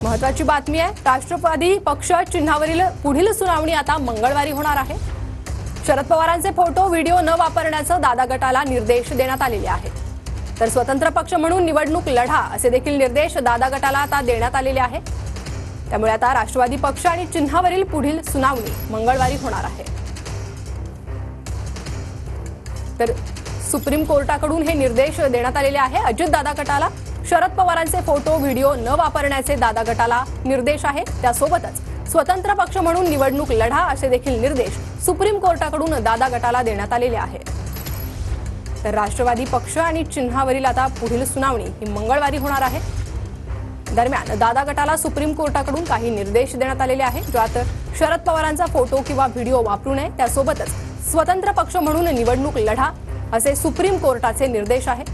महत्त्वाची बातमी आहे। राष्ट्रवादी पक्ष चिन्हावरील पुढील सुनावणी आता मंगळवारी होणार आहे। शरद पवारांचे फोटो व्हिडिओ न वापरण्याचा दादा गटाला निर्देश देण्यात आलेले आहेत। तर स्वतंत्र पक्ष म्हणून निवडणूक लढा असे देखील निर्देश दादा गटाला आता देण्यात आलेले आहेत। त्यामुळे आता राष्ट्रवादी पक्ष आणि चिन्हावरील पुढील सुनावणी मंगळवारी होणार आहे। तर सुप्रीम कोर्टाकडून हे निर्देश देण्यात आलेले आहे। अजित दादा गटाला शरद पवारांचे फोटो व्हिडिओ न वापरण्याचे दादा गटाला निर्देश आहेत। त्यासोबतच स्वतंत्र पक्ष म्हणून निवडणूक लढा असे देखील निर्देश सुप्रीम कोर्टाकडून दादा गटाला देण्यात आलेले आहेत। तर राष्ट्रवादी पक्ष आणि चिन्हावरील आता पुढील सुनावणी ही मंगळवारी होणार आहे। दरम्यान दादा गटाला सुप्रीम कोर्टाकडून काही निर्देश देण्यात आलेले आहेत, ज्यात शरद पवारांचा फोटो किंवा व्हिडिओ वापरू नये, त्यासोबतच स्वतंत्र पक्ष म्हणून निवडणूक लढा असे सुप्रीम कोर्टाचे निर्देश आहेत।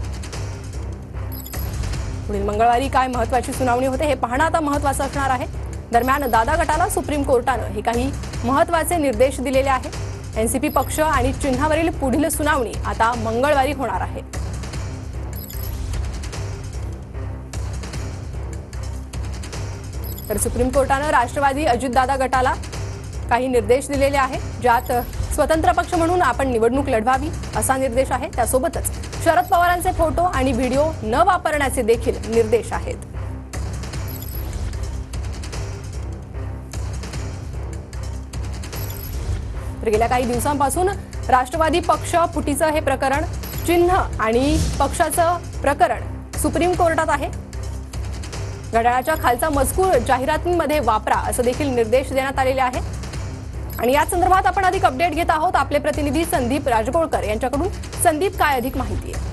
पुढील मंगळवारी काय महत्त्वाची सुनावणी होते हे पाहणं आता महत्त्वाचं असणार आहे। दरम्यान दादा गटाला सुप्रीम कोर्टाने हे काही महत्त्वाचे निर्देश दिलेले आहेत। एनसीपी पक्ष आणि चिन्हावरील पुढील सुनावणी आता मंगळवारी होणार आहे। तर सुप्रीम कोर्टाने राष्ट्रवादी अजितदादा गटाला काही निर्देश दिलेले आहेत, ज्यात स्वतंत्र पक्ष म्हणून आपण निवडणूक लढवावी असा निर्देश आहे। त्यासोबतच शरद पवारांचे फोटो आणि व्हिडिओ न वापरण्याचे देखील निर्देश आहेत। तर गेल्या काही दिवसांपासून राष्ट्रवादी पक्ष फुटीचं हे प्रकरण, चिन्ह आणि पक्षाचं प्रकरण सुप्रीम कोर्टात आहे। घड्याळाच्या खालचा मजकूर जाहिरातींमध्ये वापरा असं देखील निर्देश देण्यात आलेले आहेत। आणि या संदर्भात आपण अधिक अपडेट घेत आहोत आपले प्रतिनिधी संदीप राजगोळकर यांच्याकडून। संदीप, काय अधिक माहिती आहे?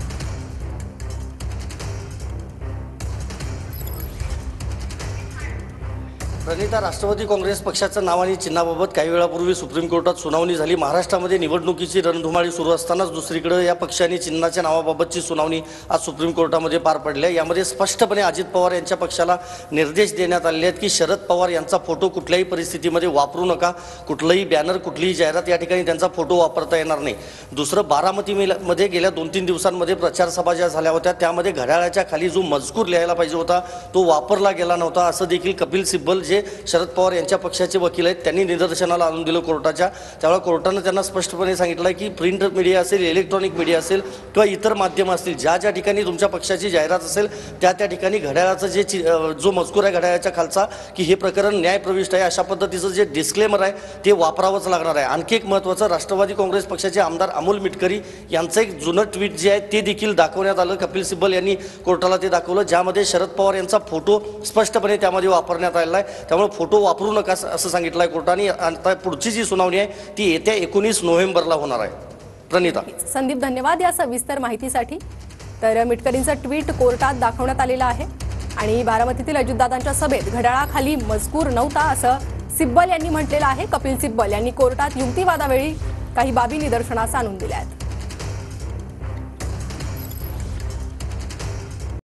प्रणिता, राष्ट्रवादी काँग्रेस पक्षाचं नाव आणि चिन्हाबाबत काही वेळापूर्वी सुप्रीम कोर्टात सुनावणी झाली। महाराष्ट्रामध्ये निवडणुकीची रणधुमाळी सुरू असतानाच दुसरीकडे या पक्ष आणि चिन्हाच्या नावाबाबतची सुनावणी आज सुप्रीम कोर्टामध्ये पार पडली आहे। यामध्ये स्पष्टपणे अजित पवार यांच्या पक्षाला निर्देश देण्यात आलेले आहेत की शरद पवार यांचा फोटो कुठल्याही परिस्थितीमध्ये वापरू नका। कुठलंही बॅनर, कुठलीही जाहिरात या ठिकाणी त्यांचा फोटो वापरता येणार नाही। दुसरं, बारामतीमध्ये गेल्या 2-3 दिवसांमध्ये प्रचार सभा ज्या झाल्या होत्या त्यामध्ये घड्याळाच्या खाली जो मजकूर लिहायला पाहिजे होता तो वापरला गेला नव्हता, असं देखील कपिल सिब्बल जे शरद पवार यांच्या पक्षाचे वकील आहेत त्यांनी निदर्शनाला आणून दिलं कोर्टाच्या। त्यामुळे कोर्टाने त्यांना स्पष्टपणे सांगितलं की प्रिंट मीडिया असेल, इलेक्ट्रॉनिक मीडिया असेल किंवा इतर माध्यम असतील, ज्या ज्या ठिकाणी तुमच्या पक्षाची जाहिरात असेल त्या त्या ठिकाणी घड्याळाचं जो मजकूर आहे घड्याळाच्या खालचा की हे प्रकरण न्यायप्रविष्ट आहे अशा पद्धतीचं जे डिस्क्लेमर आहे ते वापरावंच लागणार आहे। आणखी एक महत्त्वाचं, राष्ट्रवादी काँग्रेस पक्षाचे आमदार अमोल मिटकरी यांचं एक जुनं ट्विट जे आहे ते देखील दाखवण्यात आलं। कपिल सिब्बल यांनी कोर्टाला ते दाखवलं, ज्यामध्ये शरद पवार यांचा फोटो स्पष्टपणे त्यामध्ये वापरण्यात आलेला आहे। त्यामुळे फोटो वापरू नका असं सांगितलं आहे कोर्टाने। आता पुढची जी सुनावणी आहे ती येत्या 19 नोव्हेंबरला होणार आहे। प्रणिता, संदीप, धन्यवाद या सविस्तर माहितीसाठी। तर मिटकरींचं ट्विट कोर्टात दाखवण्यात आलेलं आहे आणि बारामतीतील अजितदादांच्या सभेत घड्याळाखाली मजकूर नव्हता असं सिब्बल यांनी म्हटलेलं आहे। कपिल सिब्बल यांनी कोर्टात युक्तिवादावेळी काही बाबी निदर्शनास आणून दिल्या आहेत।